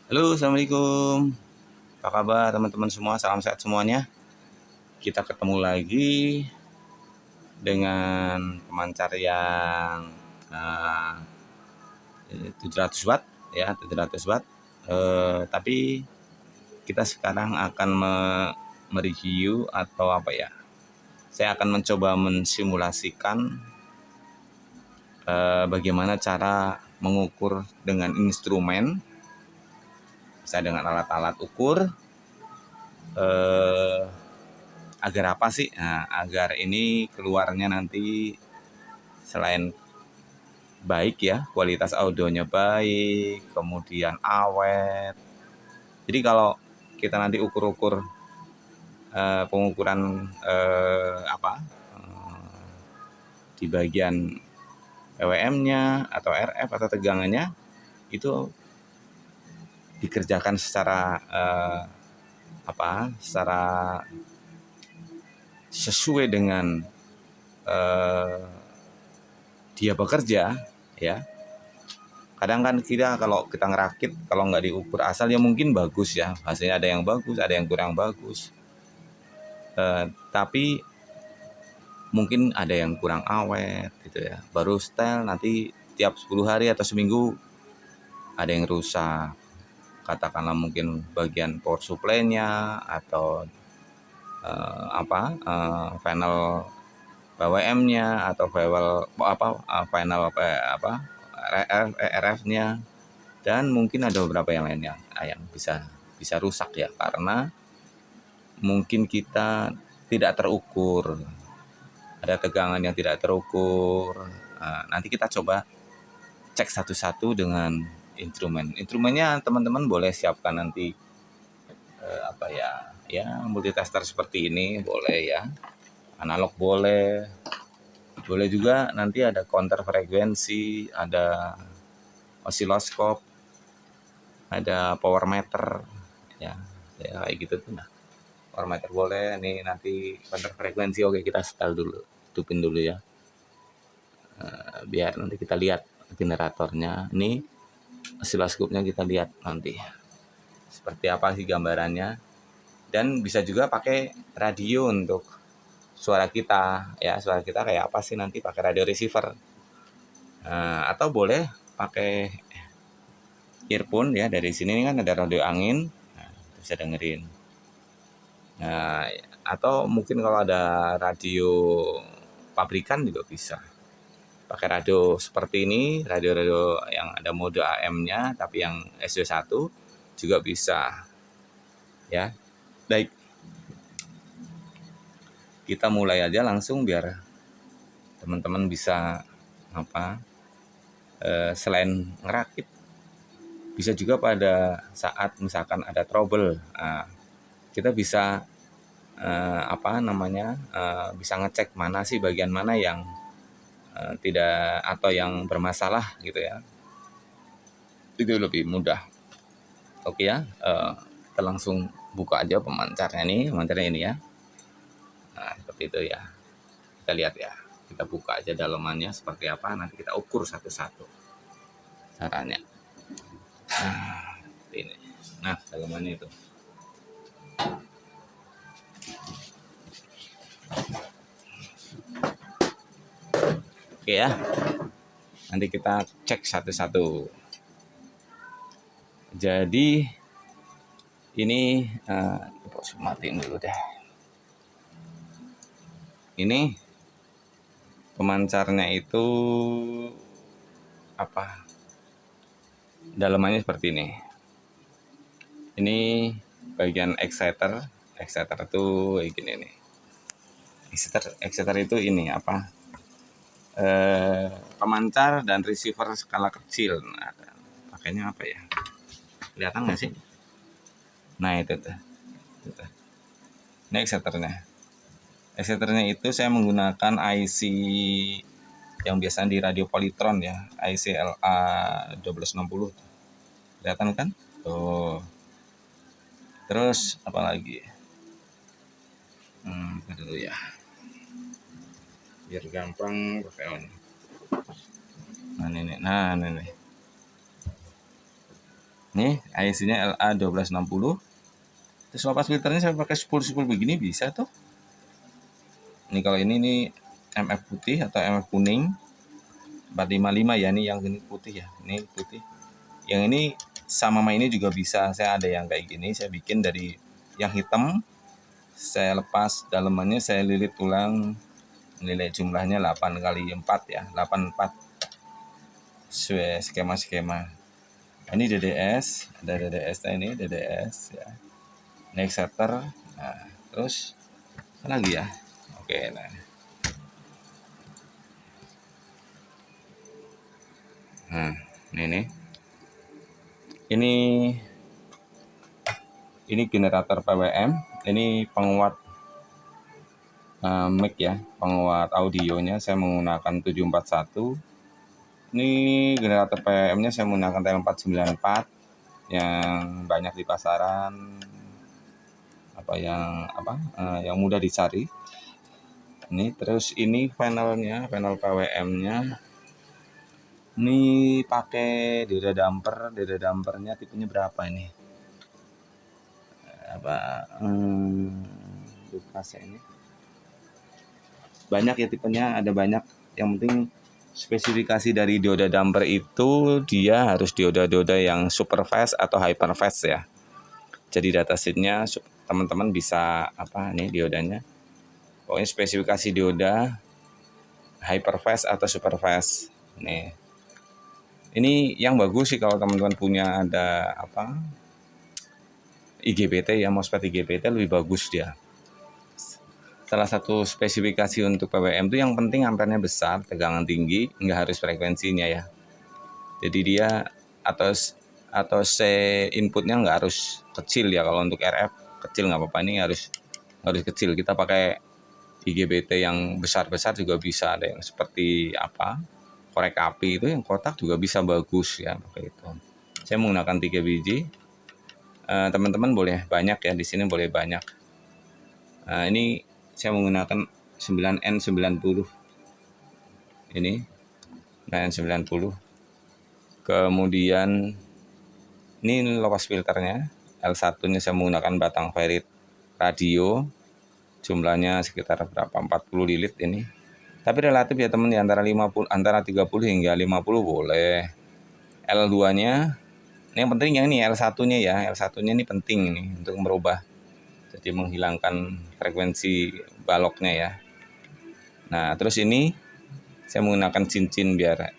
Halo, assalamualaikum. Apa kabar teman-teman semua? Salam sehat semuanya. Kita ketemu lagi dengan pemancar yang eh, 700 watt, ya 700 watt. Tapi kita sekarang akan mereview atau apa ya? Saya akan mencoba mensimulasikan bagaimana cara mengukur dengan instrumen, bisa dengan alat-alat ukur. Eh, Agar apa sih? Nah, agar ini keluarnya nanti selain baik ya, kualitas audionya baik, kemudian awet. Jadi kalau kita nanti ukur-ukur pengukuran di bagian PWM-nya atau RF atau tegangannya itu dikerjakan secara secara sesuai dengan eh, dia bekerja, ya. Kadang kan kita kalau kita ngerakit, kalau nggak diukur asal ya mungkin bagus ya, hasilnya ada yang bagus, ada yang kurang bagus, tapi mungkin ada yang kurang awet gitu ya, baru setel nanti tiap 10 hari atau seminggu ada yang rusak, katakanlah mungkin bagian power supply-nya atau panel PWM-nya atau RF-nya. Dan mungkin ada beberapa yang lain yang bisa bisa rusak ya, karena mungkin kita tidak terukur, ada tegangan yang tidak terukur. Nah, nanti kita coba cek satu-satu dengan instrumennya. Teman-teman boleh siapkan nanti multitester seperti ini, boleh ya, analog boleh, boleh juga nanti ada counter frekuensi, ada osiloskop, ada power meter, ya, kayak gitu tuh. Nah, power meter boleh, nih nanti counter frekuensi oke, kita setel dulu, hidupin dulu ya. Biar nanti kita lihat generatornya. Ini osiloskopnya kita lihat nanti seperti apa sih gambarannya. Dan bisa juga pakai radio untuk suara kita, ya, suara kita kayak apa sih nanti pakai radio receiver. Atau boleh pakai earphone ya, dari sini kan ada radio angin, nah, bisa dengerin. Nah, atau mungkin kalau ada radio pabrikan juga bisa pakai radio seperti ini, radio-radio yang ada mode AM-nya tapi yang SW1 juga bisa ya. Baik, kita mulai aja langsung biar teman-teman bisa selain ngerakit, bisa juga pada saat misalkan ada trouble, kita bisa bisa ngecek mana sih bagian mana yang tidak atau yang bermasalah gitu ya. Itu lebih mudah. Oke ya, kita langsung buka aja pemancarnya ini ya. Nah, seperti itu ya. Kita lihat ya. Kita buka aja dalamannya seperti apa, nanti kita ukur satu-satu caranya. Nah, ini. Nah, dalamannya itu. Oke ya. Nanti kita cek satu-satu. Jadi ini matiin dulu deh. Ini pemancarnya itu dalamannya seperti ini. Ini bagian exciter itu gini nih. Exciter itu ini pemancar dan receiver skala kecil. Nah, pakainya apa ya? Kelihatan nggak sih? Nah, itu tuh. Ini exciternya. Exciternya itu saya menggunakan IC yang biasa di radio Polytron ya, IC LA 1260. Kelihatan kan? Tuh. Terus apa lagi? Dulu ya. Biar gampang pakai on. Nah, ini. Nih IC-nya LA1260. Terus lepas filternya saya pakai spool begini bisa tuh. Ini kalau ini nih MF putih atau MF kuning 455 ya, nih yang ini putih ya, ini putih. Yang ini sama ini juga bisa. Saya ada yang kayak gini, saya bikin dari yang hitam, saya lepas dalemannya, saya lilit ulang, nilai jumlahnya 8 kali 4 ya, 84 sesuai skema-skema. Ini DDS, ada DDS, nah ini DDS ya, next setter. Nah terus apa lagi ya, oke. Nah ini generator PWM, ini penguat mic ya, penguat audionya saya menggunakan 741. Ini generator PWM-nya saya menggunakan TL494 yang banyak di pasaran, yang mudah dicari. Ini terus ini panelnya, panel PWM-nya ini pakai dioda dampernya tipenya berapa ini? Lupa saya ini. Banyak ya tipenya, ada banyak. Yang penting spesifikasi dari dioda damper itu dia harus dioda yang super fast atau hyper fast ya. Jadi datasheetnya teman-teman bisa nih diodanya. Pokoknya spesifikasi dioda hyper fast atau super fast. Nih. Ini yang bagus sih kalau teman-teman punya ada IGBT ya, MOSFET IGBT lebih bagus dia. Salah satu spesifikasi untuk PWM itu yang penting ampernya besar, tegangan tinggi, nggak harus frekuensinya ya. Jadi dia atau C inputnya nggak harus kecil ya. Kalau untuk RF kecil nggak apa-apa, ini harus kecil. Kita pakai IGBT yang besar-besar juga bisa, ada yang seperti korek api itu yang kotak juga bisa bagus ya pakai itu. Saya menggunakan 3 biji. Teman-teman boleh banyak ya, di sini boleh banyak. Ini saya menggunakan 9N90. Ini 9N90. Kemudian ini lopas filternya. L1-nya saya menggunakan batang ferrit radio. Jumlahnya sekitar berapa? 40 lilit ini. Tapi relatif ya teman, di antara 30 hingga 50 boleh. L2-nya ini yang penting yang ini L1-nya ya. L1-nya ini penting ini untuk merubah, jadi menghilangkan frekuensi baloknya ya. Nah, terus ini saya menggunakan cincin biar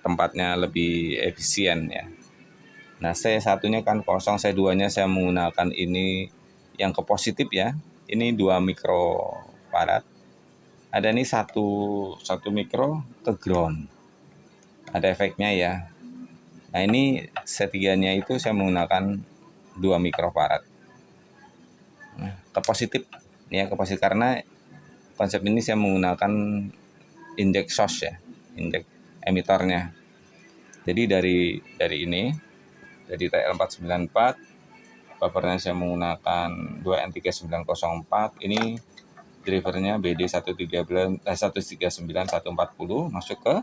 tempatnya lebih efisien ya. Nah, C1-nya kan kosong, C2-nya saya menggunakan ini yang ke positif ya. Ini 2 mikrofarad. Ada ini satu mikro ke ground. Ada efeknya ya. Nah, ini C3-nya itu saya menggunakan 2 mikrofarad. Nah, ke positif ya, ke positif karena konsep ini saya menggunakan indeks source ya, indeks emitornya. Jadi dari ini, dari TL494, buffernya saya menggunakan 2N3904. Ini drivernya BD139140 masuk ke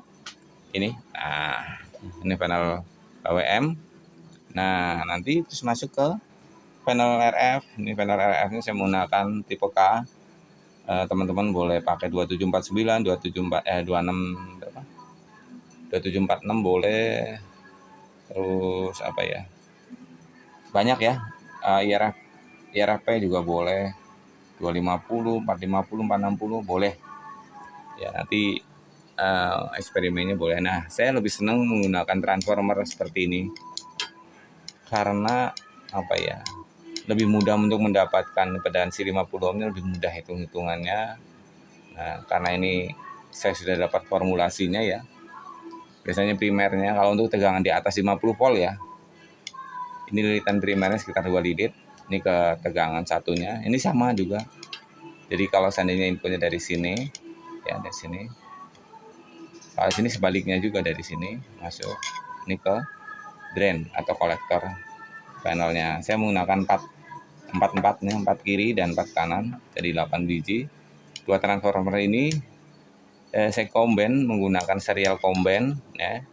ini. Nah, ini panel PWM. Nah, nanti terus masuk ke panel RF. Ini panel RF-nya saya menggunakan tipe K. Teman-teman boleh pakai 2749, 2746 boleh. Terus banyak ya. IRFP juga boleh. 250, 450, 460 boleh. Ya, nanti eksperimennya boleh. Nah, saya lebih senang menggunakan transformer seperti ini karena lebih mudah untuk mendapatkan impedansi 50 ohmnya, lebih mudah hitung-hitungannya. Nah, karena ini saya sudah dapat formulasinya ya. Biasanya primernya kalau untuk tegangan di atas 50 volt ya, ini lilitan primernya sekitar 2 lilit. Ini ke tegangan satunya, ini sama juga. Jadi kalau seandainya inputnya dari sini ya, dari sini, kalau sini sebaliknya juga, dari sini masuk ini ke drain atau kolektor panelnya. Saya menggunakan 4 kiri dan 4 kanan, jadi 8 biji. 2 transformer ini saya combine menggunakan serial combine ya.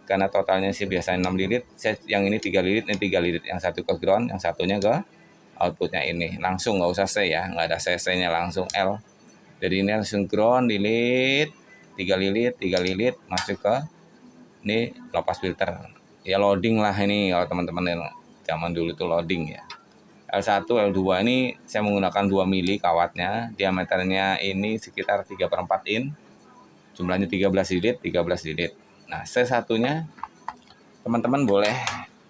karena totalnya sih biasanya 6 lilit, yang ini 3 lilit, ini 3 lilit, yang satu ke ground, yang satunya ke outputnya ini langsung, nggak usah C ya, nggak ada CC-nya, langsung L. Jadi ini langsung ground, lilit, 3 lilit masuk ke ini lepas filter ya, loading lah ini kalau teman-teman yang zaman dulu itu loading ya. L1 L2 ini saya menggunakan 2 mili kawatnya, diameternya ini sekitar 3/4 in, jumlahnya 13 lilit. Nah C1 nya teman-teman boleh,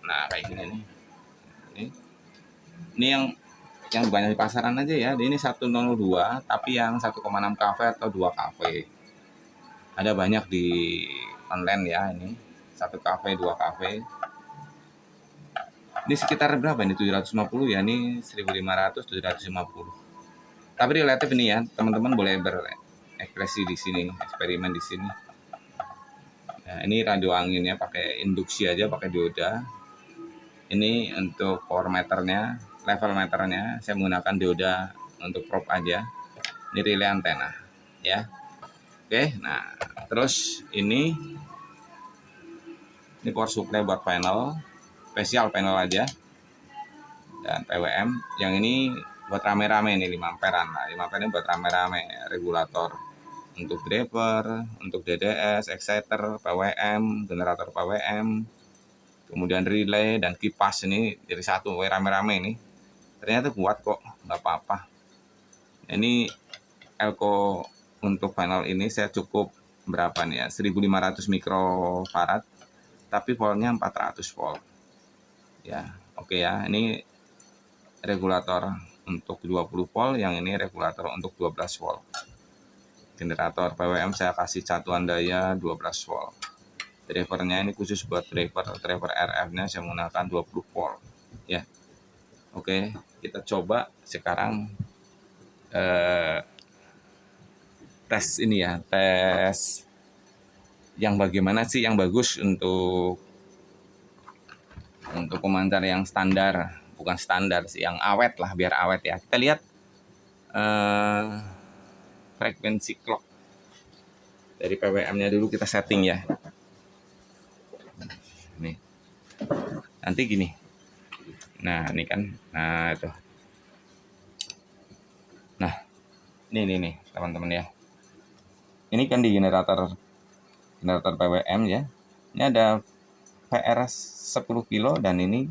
nah kayak gini nih, ini yang banyak di pasaran aja ya, ini 102 tapi yang 1,6 kV atau 2 kV, ada banyak di online ya, ini 1 kV 2 kV. Ini sekitar berapa ini, 750 ya, ini 1500 750. Tapi relatif ini ya, teman-teman boleh berekspresi di sini, eksperimen di sini. Nah, ini radio anginnya pakai induksi aja, pakai dioda. Ini untuk power meternya, level meternya saya menggunakan dioda untuk probe aja. Ini relay antena ya. Oke, nah terus ini power supply buat panel, spesial panel aja, dan PWM. Yang ini buat rame-rame nih 5 amperan. Nah, 5 amperan ini buat rame-rame, regulator untuk driver, untuk DDS, exciter, PWM, generator PWM, kemudian relay dan kipas. Ini dari satu rame-rame ini. Ternyata kuat kok, nggak apa-apa. Ini elko untuk panel ini saya cukup berapa nih ya, 1500 mikrofarad, tapi voltnya 400 volt ya. Oke ya, ini regulator untuk 20 volt, yang ini regulator untuk 12 volt. Generator PWM saya kasih satuan daya 12 volt. Drivernya ini khusus buat driver RF-nya saya menggunakan 20 volt ya. Oke, kita coba sekarang tes ini ya, tes yang bagaimana sih yang bagus untuk pemancar yang standar, bukan standar sih, yang awet lah, biar awet ya. Kita lihat frekuensi clock dari PWM-nya dulu, kita setting ya. Nih, nanti gini. Nah, ini kan, nah itu. Nah, ini teman-teman ya. Ini kan di generator PWM ya. Ini ada PR 10 kilo dan ini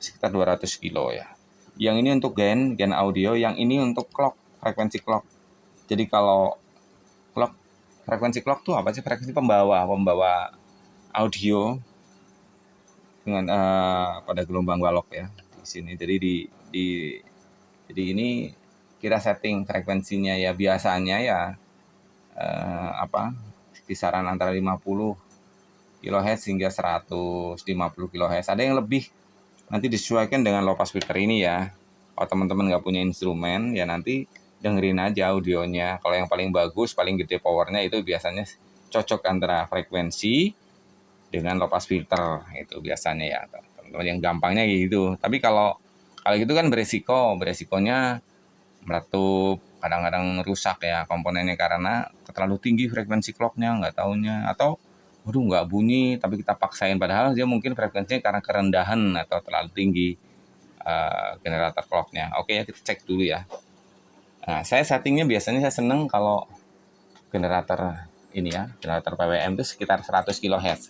sekitar 200 kilo ya. Yang ini untuk gain audio, yang ini untuk clock, frekuensi clock. Jadi kalau clock, frekuensi clock tuh apa sih? Frekuensi pembawa audio dengan pada gelombang balok ya di sini. Jadi jadi ini kita setting frekuensinya ya, biasanya ya kisaran antara 50 kHz hingga 150 kHz. Ada yang lebih, nanti disesuaikan dengan low pass filter ini ya. Kalau teman-teman nggak punya instrumen ya, nanti dengerin aja audionya. Kalau yang paling bagus, paling gede powernya itu biasanya cocok antara frekuensi dengan low pass filter, itu biasanya ya teman-teman, yang gampangnya gitu. Tapi kalau gitu kan beresikonya meletup, kadang-kadang rusak ya komponennya karena terlalu tinggi frekuensi clocknya, nggak taunya, atau waduh nggak bunyi tapi kita paksain, padahal dia mungkin frekuensinya karena kerendahan atau terlalu tinggi generator clocknya. Oke ya, kita cek dulu ya. Nah, saya settingnya biasanya saya seneng kalau generator ini ya, generator PWM itu sekitar 100 kHz.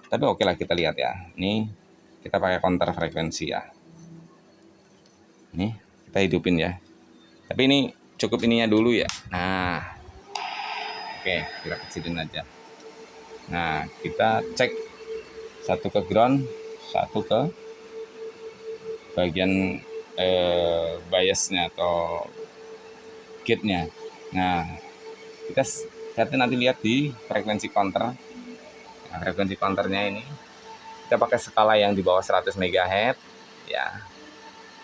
Tapi oke lah, kita lihat ya. Ini kita pakai counter frekuensi ya. Ini kita hidupin ya. Tapi ini cukup ininya dulu ya. Nah, oke, kita kecilin aja. Nah, kita cek satu ke ground, satu ke bagian biasnya atau gate-nya. Nah, kita nanti lihat di frekuensi counter. Nah, frekuensi counternya ini kita pakai skala yang di bawah 100 MHz ya.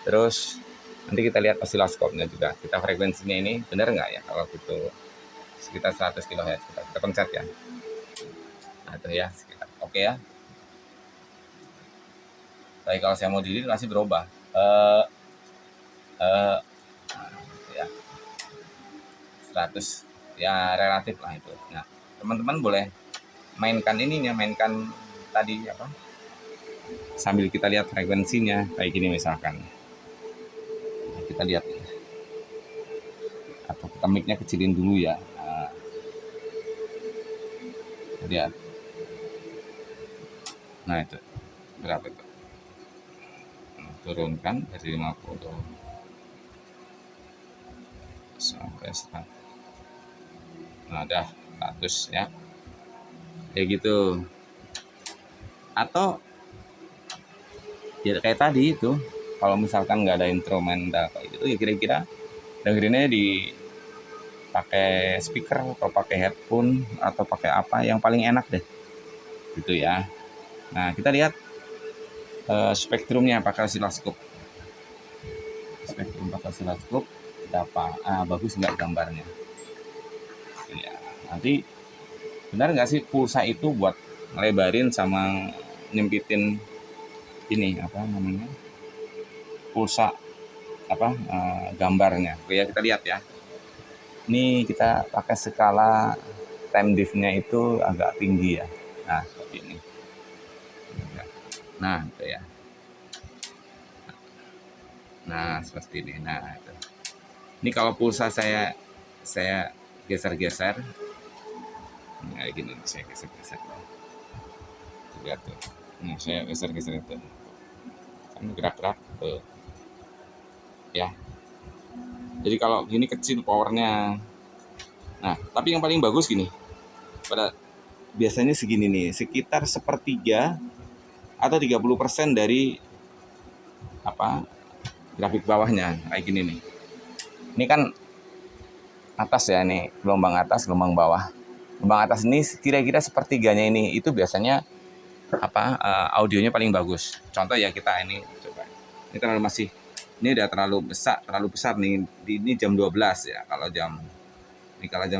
Terus nanti kita lihat osiloskopnya juga. Kita frekuensinya ini benar nggak ya? Kalau gitu sekitar 100 kHz, kita pencet ya. Nah, itu ya sekitar. Oke ya. Tapi kalau saya mau delete masih berubah. Ya 100 ya, relatif lah itu. Nah, teman-teman boleh mainkan tadi apa, sambil kita lihat frekuensinya kayak gini misalkan. Nah, kita lihat, atau kita mic-nya kecilin dulu ya. Nah, lihat. Nah itu berapa itu? Nah, turunkan dari 50 sampai 100. Nah udah 100 ya, kayak gitu. Atau ya kayak tadi itu, kalau misalkan nggak ada instrumental kayak gitu ya, kira-kira dengerinnya di pakai speaker atau pakai headphone atau pakai apa yang paling enak deh gitu ya. Nah kita lihat spektrumnya pakai oscilloscope. Spektrum pakai oscilloscope dapat bagus nggak gambarnya ya. Nanti benar nggak sih pulsa itu buat ngelebarin sama nyempitin ini apa namanya, pulsa apa gambarnya. Oke ya, kita lihat ya. Ini kita pakai skala time diff-nya itu agak tinggi ya. Nah seperti ini. Nah itu ya. Nah seperti ini. Nah itu. Ini kalau pulsa saya geser-geser, kayak gini saya geser-geser. Lihat tuh. Nah saya geser-geser itu. Kan gerak-gerak tuh. Ya. Jadi kalau gini kecil powernya. Nah, tapi yang paling bagus gini. Pada biasanya segini nih, sekitar sepertiga atau 30% dari apa grafik bawahnya kayak gini nih. Ini kan atas ya, nih gelombang atas, gelombang bawah. Gelombang atas ini kira-kira sepertiganya ini, itu biasanya apa audionya paling bagus. Contoh ya, kita ini coba. Ini udah terlalu besar nih. Ini jam 12 ya. Kalau jam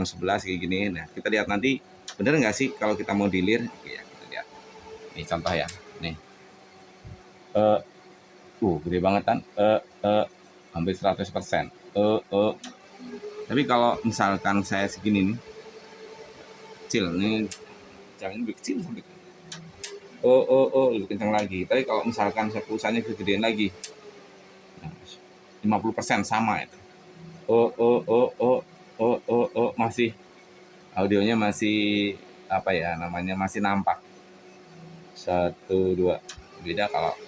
11 kayak gini. Nah, kita lihat nanti bener nggak sih kalau kita mau dilir? Ya, kita lihat. Ini contoh ya. Nih. Gede banget kan? Hampir 100%. Tapi kalau misalkan saya segini nih, kecil nih, jangan lebih kecil sampai lebih kencang lagi. Tapi kalau misalkan saya pulsanya kegedean lagi, nah, 50% sama itu. Masih audionya masih apa ya namanya, masih nampak. 1, 2. Beda kalau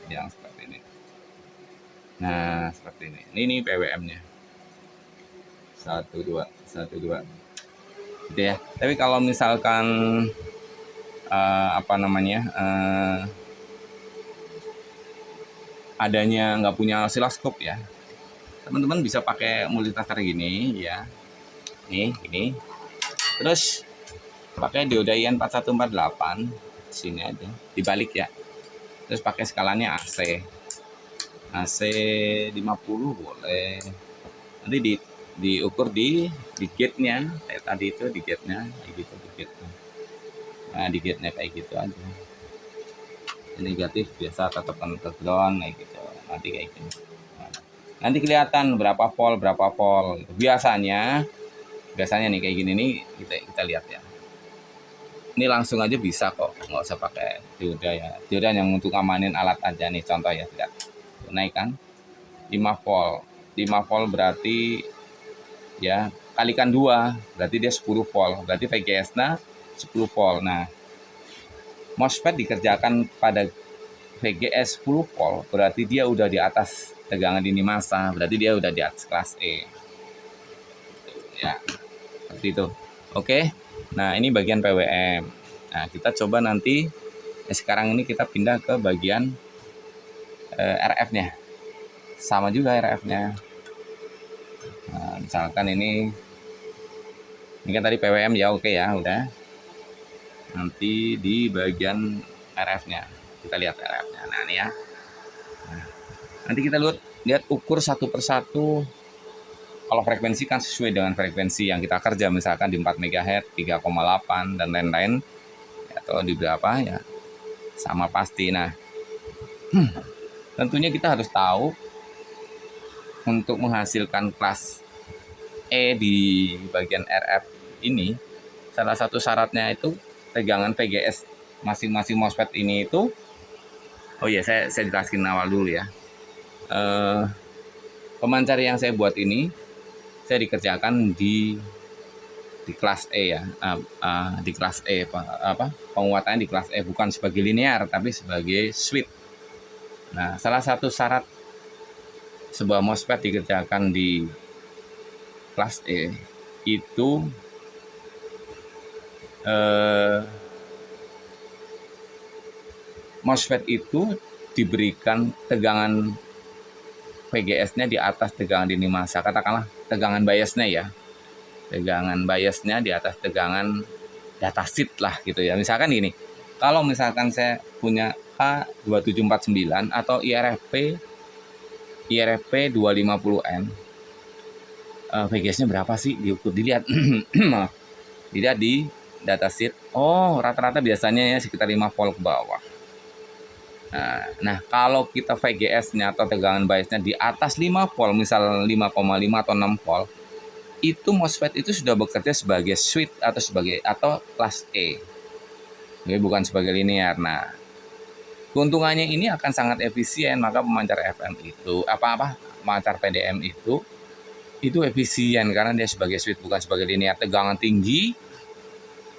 yang seperti ini. Nah seperti ini. Ini PWM-nya. 1, 2 gitu ya. Tapi kalau misalkan apa namanya adanya nggak punya osiloskop ya, teman-teman bisa pakai multitasker gini ya, nih ini, terus pakai dioda IN 4148 sini aja dibalik ya, terus pakai skalanya AC 50 boleh, nanti diukur di gate-nya kayak tadi itu, di gate-nya kayak gitu, di gate-nya. Nah di gate-nya kayak gitu aja. Negatif biasa tetap ke ground kayak gitu. Nanti kayak gini. Nah, nanti kelihatan berapa volt. Biasanya nih kayak gini nih, kita lihat ya. Ini langsung aja bisa kok, nggak usah pakai dioda ya. Dioda yang untuk amanin alat aja nih, contoh ya, lihat. Naik kan 5 volt. 5 volt berarti ya kalikan 2, berarti dia 10 volt. Berarti VGS-nya 10 volt. Nah, MOSFET dikerjakan pada VGS 10 volt, berarti dia udah di atas tegangan dini massa, berarti dia udah di atas kelas E. Ya, seperti itu. Oke, nah ini bagian PWM. Nah, kita coba nanti, sekarang ini kita pindah ke bagian RF-nya. Sama juga RF-nya. Nah, misalkan ini kan tadi PWM ya, oke ya, udah. Nanti di bagian RF-nya, kita lihat RF-nya. Nah ini ya. Nah, nanti kita lihat ukur satu persatu. Kalau frekuensi kan sesuai dengan frekuensi yang kita kerja, misalkan di 4 MHz, 3,8 dan lain-lain, atau di berapa ya, sama pasti. Nah, tentunya kita harus tahu untuk menghasilkan kelas E di bagian RF ini, salah satu syaratnya itu tegangan VGS masing-masing MOSFET ini itu, oh iya, saya jelaskan awal dulu ya. Pemancar yang saya buat ini saya dikerjakan di kelas E ya, di kelas E, penguatannya di kelas E, bukan sebagai linear tapi sebagai switch. Nah, salah satu syarat sebuah MOSFET dikerjakan di kelas E itu MOSFET itu diberikan tegangan VGS-nya di atas tegangan dini massa, katakanlah tegangan biasnya ya, tegangan biasnya di atas tegangan datasheet lah gitu ya. Misalkan gini, kalau misalkan saya punya H2749 atau IRFP 250N, VGS-nya berapa sih, diukur, dilihat dilihat di datasheet. Oh, rata-rata biasanya ya sekitar 5 volt ke bawah. Nah, kalau kita VGS-nya atau tegangan biasnya di atas 5 volt, misal 5,5 atau 6 volt, itu MOSFET itu sudah bekerja sebagai switch atau kelas E. Jadi bukan sebagai linear. Nah, keuntungannya ini akan sangat efisien, maka pemancar FM itu pemancar PDM itu efisien karena dia sebagai switch bukan sebagai linear. Tegangan tinggi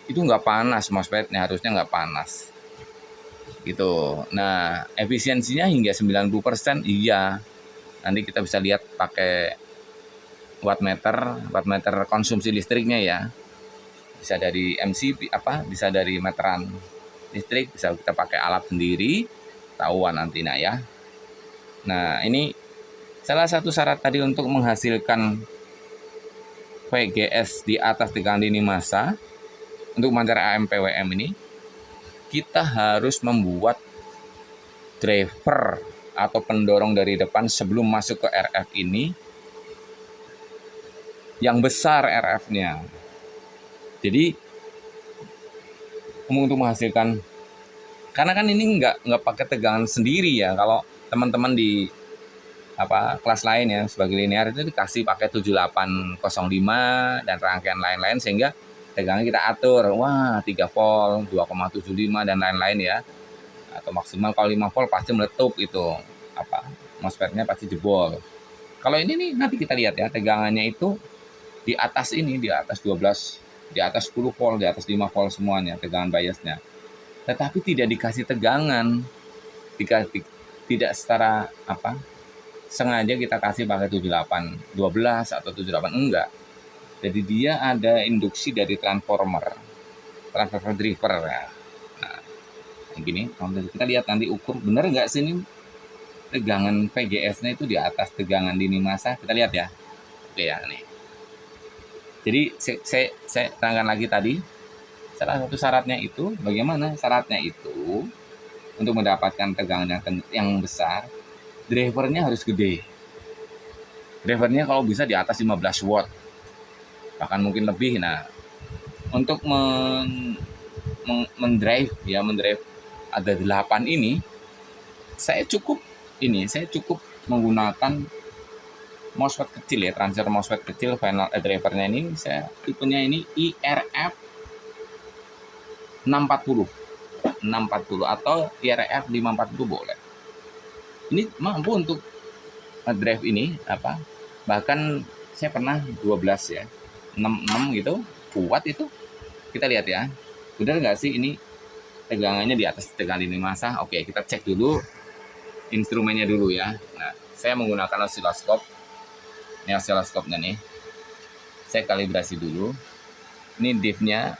itu nggak panas, MOSFET-nya harusnya nggak panas. Gitu. Nah, efisiensinya hingga 90%, iya. Nanti kita bisa lihat pakai wattmeter konsumsi listriknya ya. Bisa dari MCP bisa dari meteran listrik, bisa kita pakai alat sendiri, tahuan nanti ya. Nah, ini salah satu syarat tadi untuk menghasilkan VGS di atas tegangan dini massa untuk pemancar AM/PWM ini, kita harus membuat driver atau pendorong dari depan sebelum masuk ke RF ini yang besar RF-nya. Jadi untuk menghasilkan, karena kan ini nggak pakai tegangan sendiri ya. Kalau teman-teman di kelas lain ya sebagai linear itu dikasih pakai 7805 dan rangkaian lain-lain, sehingga tegangan kita atur, 3 volt, 2,75 dan lain-lain ya. Atau maksimal kalau 5 volt pasti meletup itu, MOSFET-nya pasti jebol. Kalau ini nih nanti kita lihat ya, tegangannya itu di atas 12, di atas 10 volt, di atas 5 volt semuanya tegangan biasnya. Tetapi tidak dikasih tegangan, tidak secara sengaja kita kasih pakai 7812 atau 78, enggak. Jadi dia ada induksi dari transformer driver ya. Nah, gini, kita lihat nanti ukur benar nggak sih ini tegangan VGS-nya itu di atas tegangan dini massa. Kita lihat ya. Oke ya, nih. Jadi saya terangkan lagi tadi, salah satu syaratnya itu, bagaimana syaratnya itu untuk mendapatkan tegangan yang besar, drivernya harus gede. Drivernya kalau bisa di atas 15 watt, bahkan mungkin lebih. Nah, untuk mendrive ada 8 ini, saya cukup menggunakan MOSFET kecil ya, transistor MOSFET kecil. Final drivernya ini saya tipenya ini IRF 640 atau IRF 540 boleh. Ini mampu untuk drive ini bahkan saya pernah 12 ya, 66 gitu, kuat itu. Kita lihat ya, benar nggak sih ini tegangannya di atas tegangan dini massa. Oke, kita cek dulu instrumennya dulu ya. Nah, saya menggunakan osiloskop. Ini osiloskopnya nih, saya kalibrasi dulu. Ini diff-nya,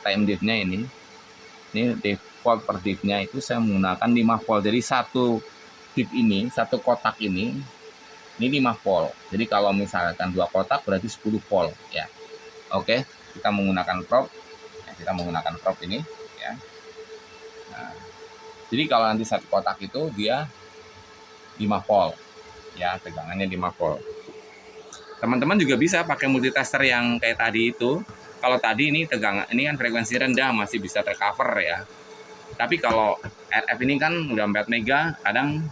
time diff-nya ini default per diff-nya itu saya menggunakan 5 volt. Jadi satu diff ini, satu kotak ini 5 volt. Jadi kalau misalkan 2 kotak berarti 10 volt ya. Oke, kita menggunakan probe. Ini ya. Nah, jadi kalau nanti satu kotak itu dia 5 volt ya, tegangannya 5 volt. Teman-teman juga bisa pakai multitester yang kayak tadi itu. Kalau tadi ini tegangan, ini kan frekuensi rendah masih bisa tercover ya. Tapi kalau RF ini kan udah 4 mega, kadang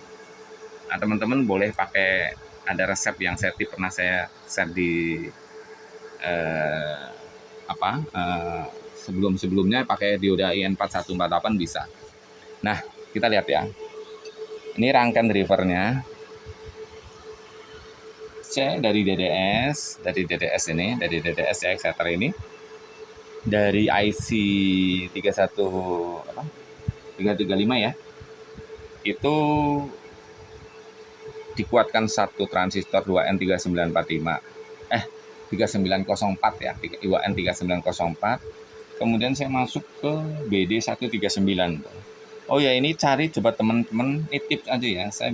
teman-teman boleh pakai, ada resep yang pernah saya share di sebelum-sebelumnya pakai dioda IN4148 bisa. Nah, kita lihat ya. Ini rangkaian drivernya. C dari DDS ini, dari DDS ya, exciter ini. Dari IC 335 ya. Itu dikuatkan satu transistor 2N3945. 3904 ya, 2N3904. Kemudian saya masuk ke BD139. Oh ya, ini cari coba teman-teman, ini tips aja ya, saya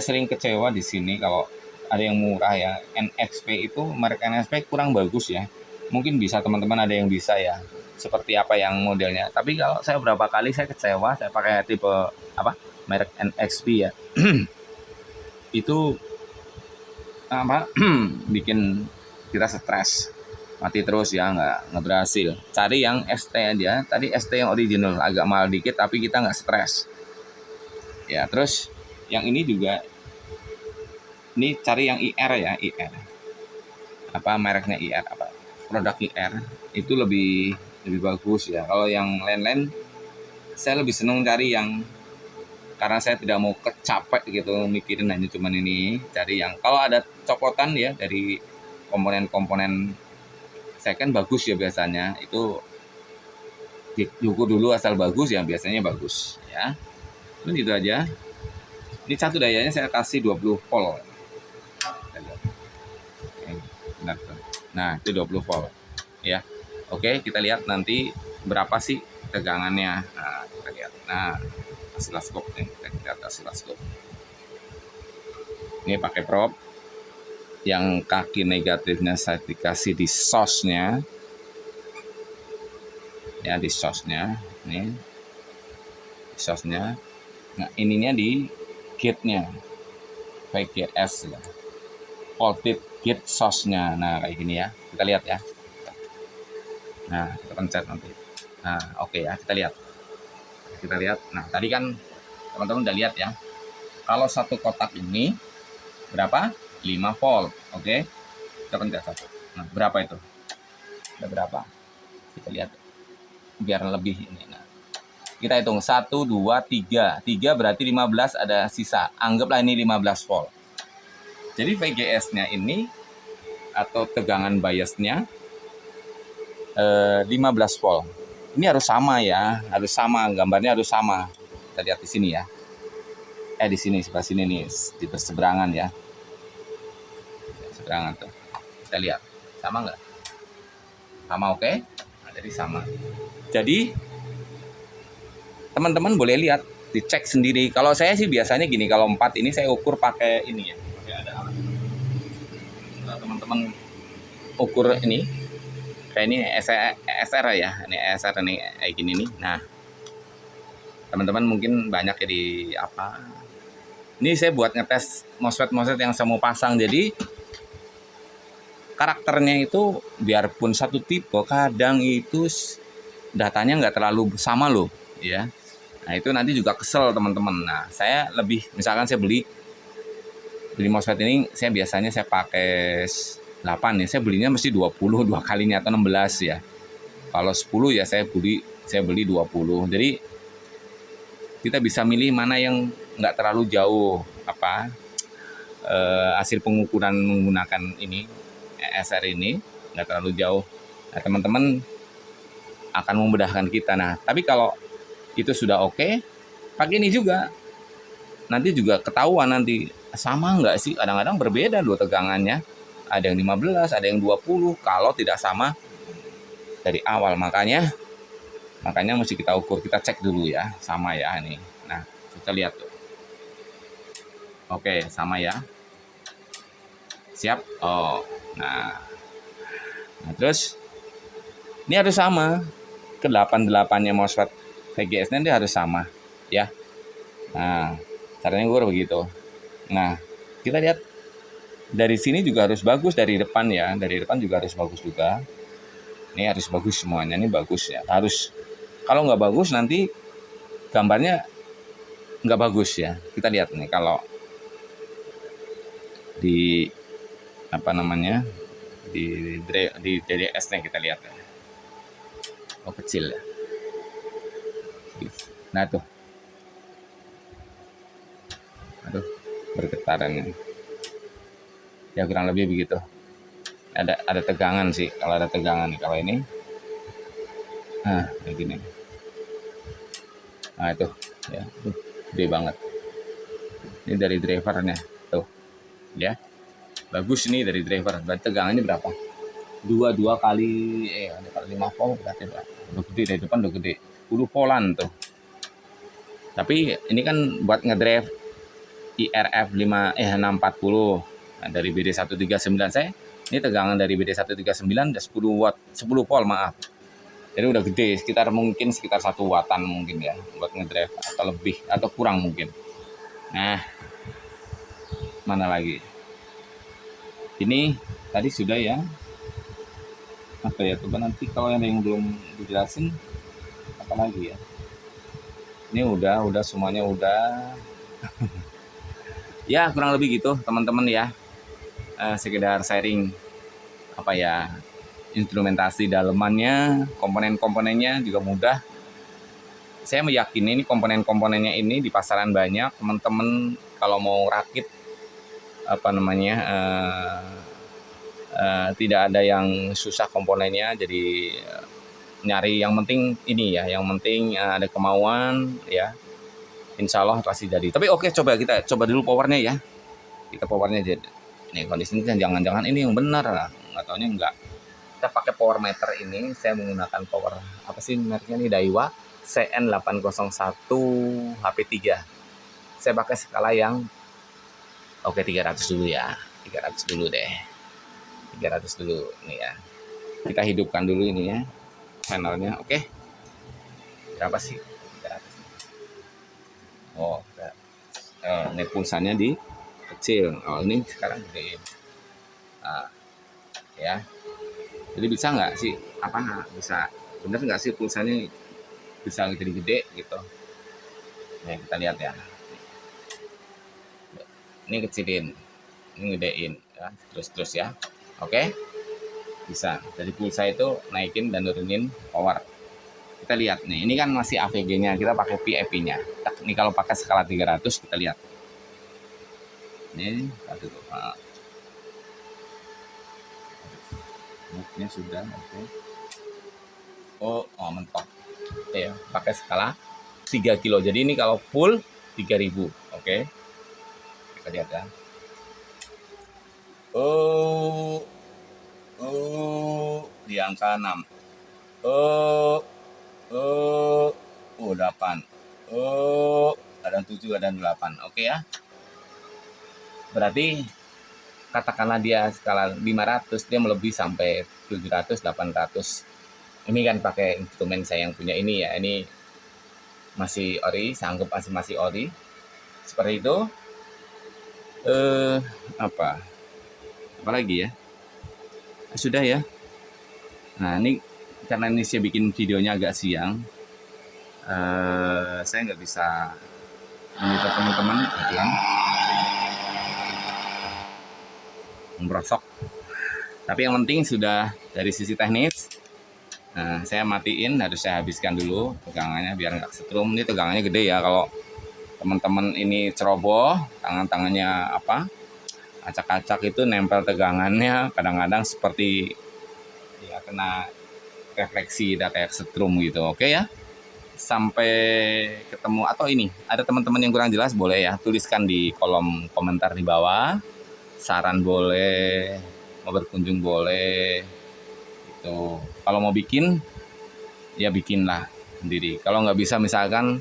sering kecewa di sini kalau ada yang murah ya. NXP itu, merek NXP kurang bagus ya. Mungkin bisa teman-teman ada yang bisa ya, seperti apa yang modelnya. Tapi kalau saya berapa kali saya kecewa, saya pakai tipe merek NXP ya. Itu bikin kita stres, mati terus ya, nggak berhasil. Cari yang ST aja, tadi ST yang original, agak mahal dikit tapi kita nggak stres ya. Terus yang ini juga, ini cari yang IR ya, IR mereknya IR, produk IR itu lebih bagus ya. Kalau yang lain-lain saya lebih seneng cari yang, karena saya tidak mau kecapek gitu mikirin hanya cuman ini, cari yang kalau ada copotan ya dari komponen-komponen second bagus ya, biasanya itu diukur dulu, asal bagus ya biasanya bagus ya. Itu gitu aja. Ini satu dayanya saya kasih 20 volt. Nah, itu 20 volt ya. Oke, kita lihat nanti berapa sih tegangannya. Nah, kita lihat. Nah, oscilloscope nih, kita lihat oscilloscope. Ini pakai probe yang kaki negatifnya saya dikasih di source-nya ya, di source-nya nih, di source-nya. Nah, ininya di gate-nya VGS ya, voltage gate source-nya. Nah, kayak gini ya, kita lihat ya. Nah, kita pencet nanti. Nah, oke ya, kita lihat. Nah, tadi kan teman-teman udah lihat ya, kalau satu kotak ini berapa? 5 volt. Oke, kita pencet satu. Nah, berapa itu? Ada berapa? Kita lihat biar lebih ini. Nah, kita hitung 1, 2, 3. 3 berarti 15, ada sisa. Anggaplah ini 15 volt. Jadi VGS-nya ini atau tegangan biasnya 15 volt. Ini harus sama ya, harus sama, gambarnya harus sama. Kita lihat di sini ya. Di sini, sebelah sini nih, di berseberangan ya. Seberangan tuh. Kita lihat, sama nggak? Sama, oke? Nah, jadi sama. Jadi teman-teman boleh lihat, dicek sendiri. Kalau saya sih biasanya gini, kalau 4 ini saya ukur pakai ini ya. Pakai ada alat. Kalau teman-teman ukur ini, kayak ini SR ya, ini SR ini kayak gini nih. Nah, teman-teman mungkin banyak ya di ini saya buat ngetes MOSFET yang saya mau pasang. Jadi karakternya itu biarpun satu tipe, kadang itu datanya nggak terlalu sama loh ya. Nah, itu nanti juga kesel teman-teman. Nah, saya lebih, misalkan saya beli MOSFET ini, saya biasanya saya pakai 8 ya, saya belinya mesti 20 dua kalinya atau 16 ya. Kalau 10 ya saya beli 20. Jadi kita bisa milih mana yang nggak terlalu jauh hasil pengukuran menggunakan ini SR ini nggak terlalu jauh. Nah, teman-teman akan memudahkan kita. Nah, tapi kalau itu sudah oke, pakai ini juga. Nanti juga ketahuan nanti sama nggak sih? Kadang-kadang berbeda loh tegangannya. Ada yang 15, ada yang 20. Kalau tidak sama dari awal, makanya mesti kita ukur, kita cek dulu ya, sama ya ini. Nah, kita lihat tuh. Oke, sama ya. Siap? Oh, nah terus ini harus sama. Ke-8-8-nya MOSFET VGS nanti harus sama ya. Nah, caranya ukur begitu. Nah, kita lihat dari sini juga harus bagus, dari depan ya. Dari depan juga harus bagus juga. Ini harus bagus semuanya, ini bagus ya. Harus, kalau nggak bagus nanti gambarnya nggak bagus ya. Kita lihat nih kalau di di DDS-nya kita lihat ya. Oh kecil ya. Nah tuh, aduh bergetaran. Ya kurang lebih begitu. Ada tegangan sih, kalau ada tegangan kalau ini. Nah kayak gini. Nah itu ya, gede banget. Ini dari drivernya tuh, ya bagus nih dari driver. Berarti tegangannya berapa? Dua kali ada kali 5 volt berarti berapa? Udah gede dari depan, udah gede 10 voltan tuh. Tapi ini kan buat ngedrive IRF 640. Nah, dari BD139 saya ini tegangan dari BD139 udah 10 watt, 10 volt maaf. Jadi udah gede, mungkin sekitar 1 wattan mungkin ya buat ngedrive, atau lebih atau kurang mungkin. Nah, mana lagi? Ini tadi sudah ya. Apa ya, coba nanti kalau yang belum dijelasin apa lagi ya. Ini udah semuanya udah. Ya kurang lebih gitu teman-teman ya. Sekedar sharing apa ya, instrumentasi dalemannya, komponen-komponennya juga mudah. Saya meyakini ini komponen-komponennya ini di pasaran banyak. Teman-teman kalau mau rakit apa namanya, tidak ada yang susah komponennya. Jadi nyari yang penting ini ya, yang penting ada kemauan ya. Insya Allah pasti jadi. Tapi oke, kita coba dulu powernya ya. Kita powernya jadi. Nih kondisinya jangan-jangan ini yang benar, nggak taunya enggak. Kita pakai power meter ini, saya menggunakan power apa sih mereknya nih, Daiwa CN801 HP3. Saya pakai skala yang 300 dulu ya. 300 dulu deh. 300 dulu nih ya. Kita hidupkan dulu ini ya panelnya. Oke. Berapa sih? 300. Oh, ini pulsannya di kecil. Oh, ini sekarang gede. Nah, ya. Jadi bisa nggak sih? Bisa? Bener nggak sih pulsanya bisa gede-gede gitu? Nih kita lihat ya. Ini kecilin, ini gedein, ya. Terus ya. Oke? Bisa. Jadi pulsa itu naikin dan nurunin power. Kita lihat nih, ini kan masih AVG-nya, kita pakai PIP-nya. Ini kalau pakai skala 300 kita lihat. Ini satu tuh. Move-nya sudah, oke. Oh, mentok. Ya, pakai skala 3 kilo. Jadi ini kalau full 3000, oke. Kita lihat ya. Di angka 6. 8. Ada 7, ada 8. Oke ya. Berarti katakanlah dia skala 500, dia melebihi sampai 700, 800. Ini kan pakai instrumen saya yang punya ini ya. Ini masih ori, saya anggap masih ori. Seperti itu. Apa lagi ya? Sudah ya. Nah, ini karena ini saya bikin videonya agak siang. Saya nggak bisa meminta teman-teman merosok. Tapi yang penting sudah dari sisi teknis. Nah, saya matiin, harus saya habiskan dulu tegangannya biar nggak setrum. Ini tegangannya gede ya, kalau teman-teman ini ceroboh, tangannya acak-acak itu nempel tegangannya, kadang-kadang seperti ya kena refleksi, udah kayak setrum gitu. Oke ya, sampai ketemu. Atau ini ada teman-teman yang kurang jelas, boleh ya tuliskan di kolom komentar di bawah. Saran boleh, mau berkunjung boleh. Itu kalau mau bikin ya bikinlah sendiri. Kalau nggak bisa misalkan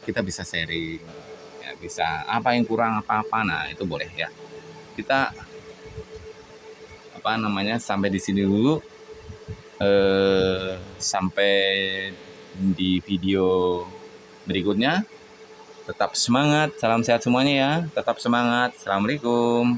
kita bisa sharing ya, bisa apa yang kurang apa-apa, nah itu boleh ya. Kita sampai di sini dulu, sampai di video berikutnya. Tetap semangat, salam sehat semuanya ya, tetap semangat. Assalamualaikum.